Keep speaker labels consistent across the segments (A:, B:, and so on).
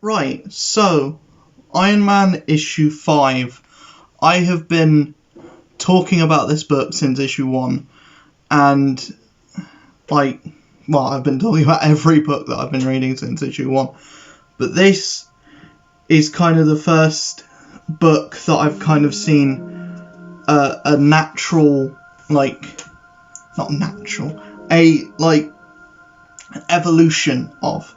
A: Right, so Iron Man issue 5. I have been talking about this book since issue 1, and I've been talking about every book that I've been reading since issue 1, but this is kind of the first book that I've kind of seen a natural, an evolution of,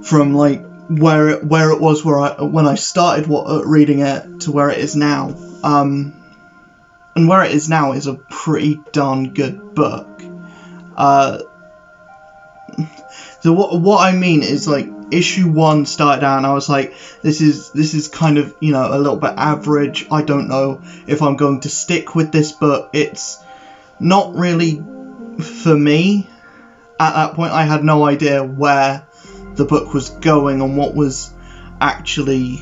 A: from where it was when I started reading it to where it is now. And where it is now is a pretty darn good book. So what I mean is, issue 1 started out and I was like, this is kind of, a little bit average. I don't know if I'm going to stick with this book. It's not really for me. At that point, I had no idea where the book was going and what was actually,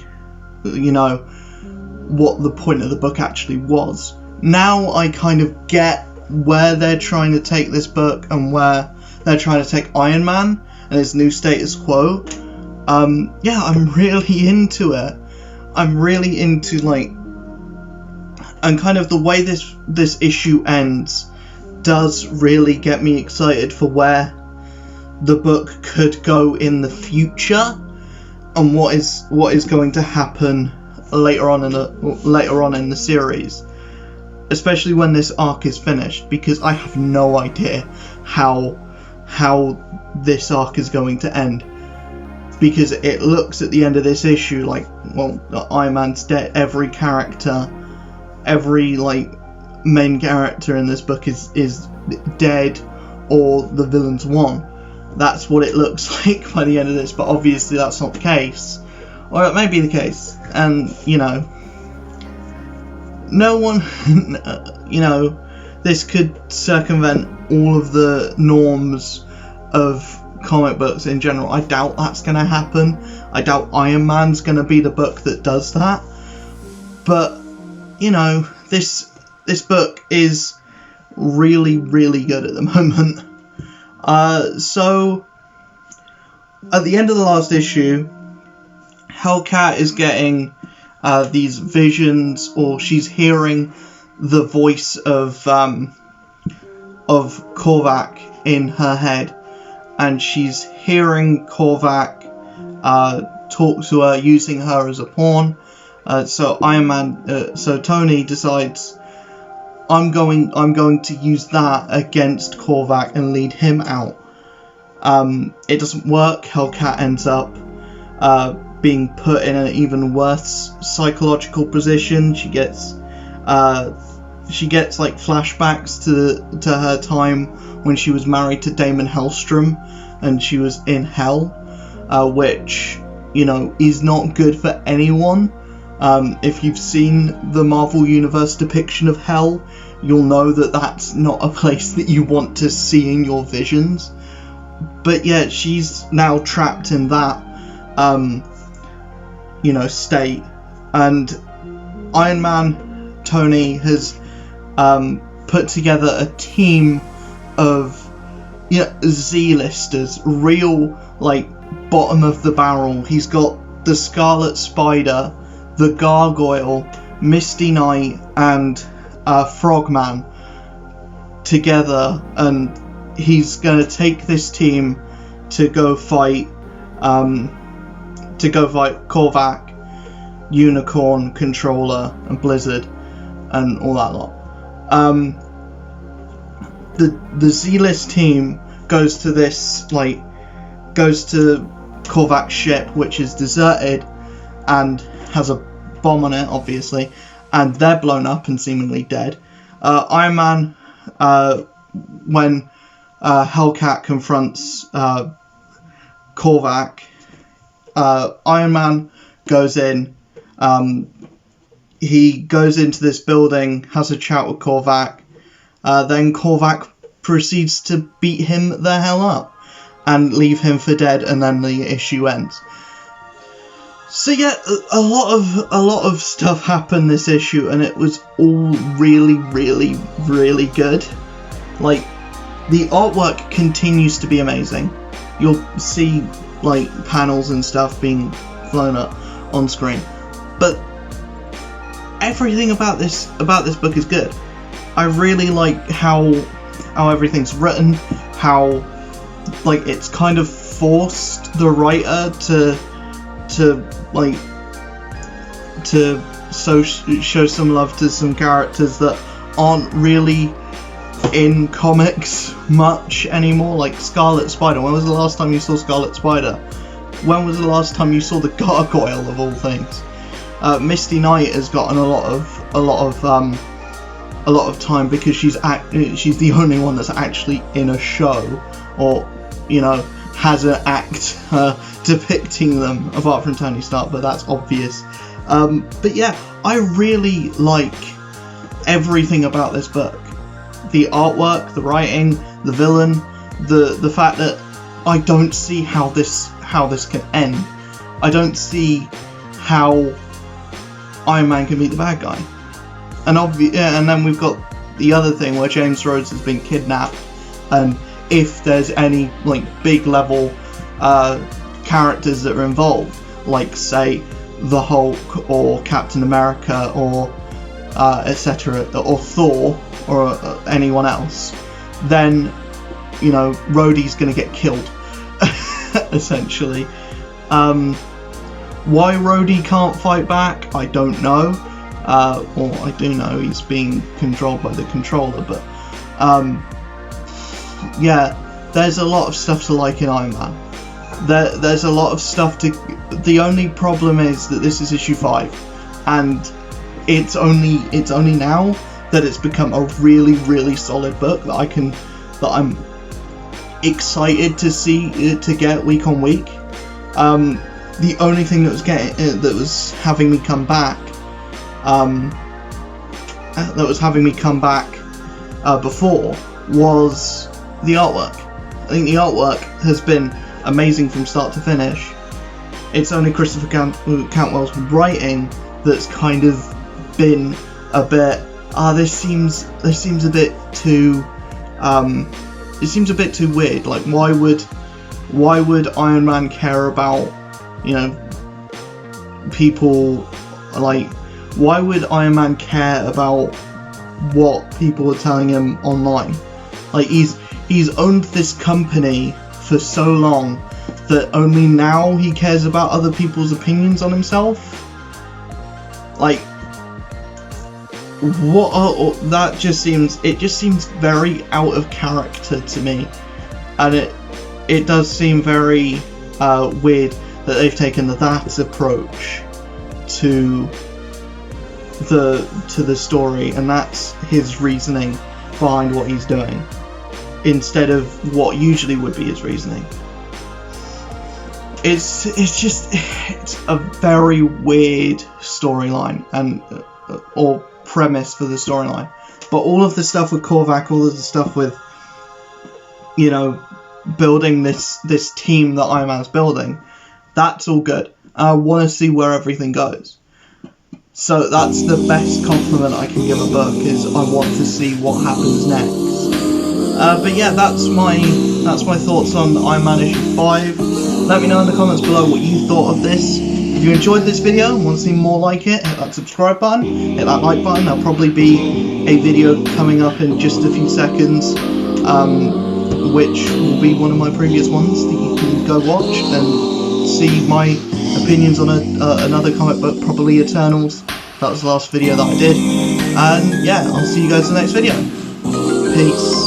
A: what the point of the book actually was. Now I kind of get where they're trying to take this book and where they're trying to take Iron Man and his new status quo. I'm really into it. I'm really into, and kind of the way this issue ends does really get me excited for where the book could go in the future and what is going to happen later on in the series, especially when this arc is finished, because I have no idea how this arc is going to end, because it looks at the end of this issue Iron Man's dead. Every character, every main character in this book is dead, or the villains won. That's what it looks like by the end of this, but obviously that's not the case. Or it may be the case, and, no one, this could circumvent all of the norms of comic books in general. I doubt that's going to happen. I doubt Iron Man's going to be the book that does that. But, this book is really, really good at the moment. So, at the end of the last issue, Hellcat is getting these visions, or she's hearing the voice of Korvac in her head, and she's hearing Korvac talk to her, using her as a pawn. So Tony decides, I'm going to use that against Korvac and lead him out. It doesn't work. Hellcat ends up being put in an even worse psychological position. She gets flashbacks to her time when she was married to Damon Hellstrom and she was in hell, which is not good for anyone. If you've seen the Marvel Universe depiction of hell, you'll know that that's not a place that you want to see in your visions. But yeah, she's now trapped in that state, and Iron Man Tony has put together a team of Z-listers, real bottom of the barrel. He's got the Scarlet Spider, the Gargoyle, Misty Knight, and Frogman together, and he's going to take this team to go fight Korvac, Unicorn, Controller, and Blizzard, and all that lot. The Z-list team goes to Korvac's ship, which is deserted and has a bomb on it, obviously, and they're blown up and seemingly dead. Iron Man, when Hellcat confronts Korvac, Iron Man goes in. He goes into this building, has a chat with Korvac. Then Korvac proceeds to beat him the hell up and leave him for dead, and then the issue ends. So yeah, a lot of stuff happened this issue, and it was all really, really, really good. The artwork continues to be amazing. You'll see like panels and stuff being flown up on screen. But everything about this book is good. I really like how everything's written, how like it's kind of forced the writer to show some love to some characters that aren't really in comics much anymore, like Scarlet Spider. When was the last time you saw Scarlet Spider? When was the last time you saw the Gargoyle, of all things? Misty Knight has gotten a lot of time because she's the only one that's actually in a show, or you know, has an act depicting them, apart from Tony Stark, but that's obvious. But yeah, I really like everything about this book. The artwork, the writing, the villain, the fact that I don't see how this can end. I don't see how Iron Man can beat the bad guy. And then we've got the other thing where James Rhodes has been kidnapped, and if there's any like big level characters that are involved, like say the Hulk or Captain America or etc., or Thor or anyone else, then you know Rhodey's gonna get killed essentially. Why Rhodey can't fight back, I don't know. Or I do know he's being controlled by the controller, but yeah, there's a lot of stuff to like in Iron Man. There's a lot of stuff to. The only problem is that this is issue 5, and it's only now that it's become a really solid book that I'm excited to get week on week. The only thing that was having me come back before was the artwork. I think the artwork has been amazing from start to finish. It's only Christopher Cantwell's writing that's kind of been a bit. This seems a bit too. It seems a bit too weird. Like, why would Iron Man care about, you know, people? Like, why would Iron Man care about what people are telling him online? Like, he's owned this company for so long that only now he cares about other people's opinions on himself. Like, that just seems very out of character to me, and it does seem very weird that they've taken that approach to the story, and that's his reasoning behind what he's doing, instead of what usually would be his reasoning. It's a very weird storyline and or premise for the storyline, but all of the stuff with Korvac, all of the stuff with, you know, building this team that Iron Man's building, that's all good. I want to see where everything goes. So that's the best compliment I can give a book, is I want to see what happens next. But yeah, that's my thoughts on Iron Man issue 5. Let me know in the comments below what you thought of this. If you enjoyed this video and want to see more like it, hit that subscribe button, hit that like button. There'll probably be a video coming up in just a few seconds, which will be one of my previous ones that you can go watch and see my opinions on another comic book, probably Eternals. That was the last video that I did. And yeah, I'll see you guys in the next video. Peace.